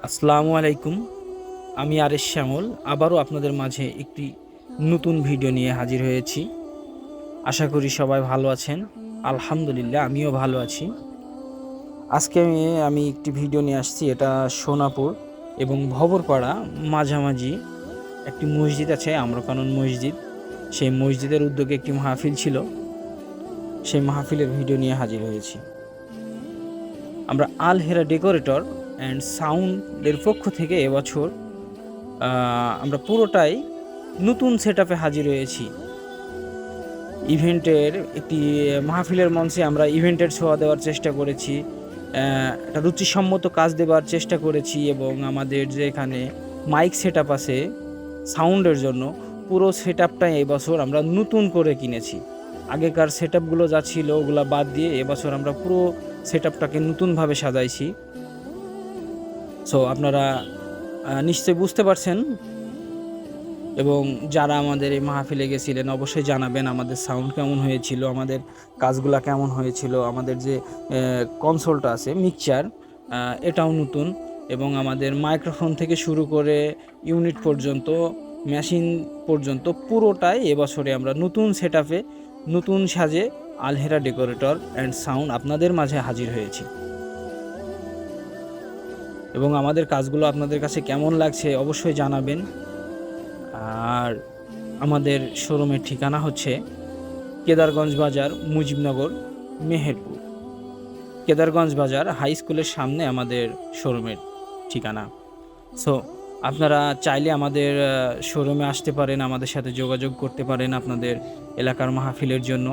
আসসালামু আলাইকুম। আমি আরেশ শ্যামল আবারও আপনাদের মাঝে একটি নতুন ভিডিও নিয়ে হাজির হয়েছি। আশা করি সবাই ভালো আছেন। আলহামদুলিল্লাহ আমিও ভালো আছি। আজকে আমি একটি ভিডিও নিয়ে আসছি। এটা সোনাপুর এবং ভবরপাড়া মাঝামাঝি একটি মসজিদ আছে, আম্রকানন মসজিদ। সেই মসজিদের উদ্যোগে একটি মাহফিল ছিল, সেই মাহফিলের ভিডিও নিয়ে হাজির হয়েছি। আমরা আল হেরা ডেকোরেটর অ্যান্ড সাউন্ডের পক্ষ থেকে এবছর আমরা পুরোটাই নতুন সেটআপে হাজির হয়েছি। ইভেন্টের একটি মাহফিলের মঞ্চে আমরা ইভেন্টের ছোঁয়া দেওয়ার চেষ্টা করেছি, একটা রুচিসম্মত কাজ দেওয়ার চেষ্টা করেছি এবং আমাদের যে এখানে মাইক সেটআপ আছে সাউন্ডের জন্য, পুরো সেটআপটাই এবছর আমরা নতুন করে কিনেছি। আগেকার সেটআপগুলো যা ছিল ওগুলো বাদ দিয়ে এবছর আমরা পুরো সেটআপটাকে নতুনভাবে সাজাইছি। সো আপনারা নিশ্চয়ই বুঝতে পারছেন, এবং যারা আমাদের এই মাহফিলে গেছিলেন অবশ্যই জানাবেন আমাদের সাউন্ড কেমন হয়েছিল, আমাদের কাজগুলা কেমন হয়েছিল। আমাদের যে কনসোলটা আছে মিক্সচার, এটাও নতুন, এবং আমাদের মাইক্রোফোন থেকে শুরু করে ইউনিট পর্যন্ত, মেশিন পর্যন্ত পুরোটাই এবছরে আমরা নতুন সেটআপে নতুন সাজে আল হেরা ডেকোরেটর অ্যান্ড সাউন্ড আপনাদের মাঝে হাজির হয়েছি। এবং আমাদের কাজগুলো আপনাদের কাছে কেমন লাগছে অবশ্যই জানাবেন। আর আমাদের শোরুমের ঠিকানা হচ্ছে কেদারগঞ্জ বাজার, মুজিবনগর, মেহেরপুর। কেদারগঞ্জ বাজার হাই স্কুলের সামনে আমাদের শোরুমের ঠিকানা। সো আপনারা চাইলে আমাদের শোরুমে আসতে পারেন, আমাদের সাথে যোগাযোগ করতে পারেন আপনাদের এলাকার মাহফিলের জন্য।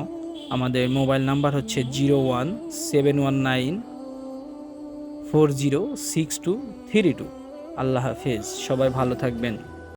আমাদের মোবাইল নাম্বার হচ্ছে 017194062332। আল্লাহ হাফেজ, সবাই ভালো থাকবেন।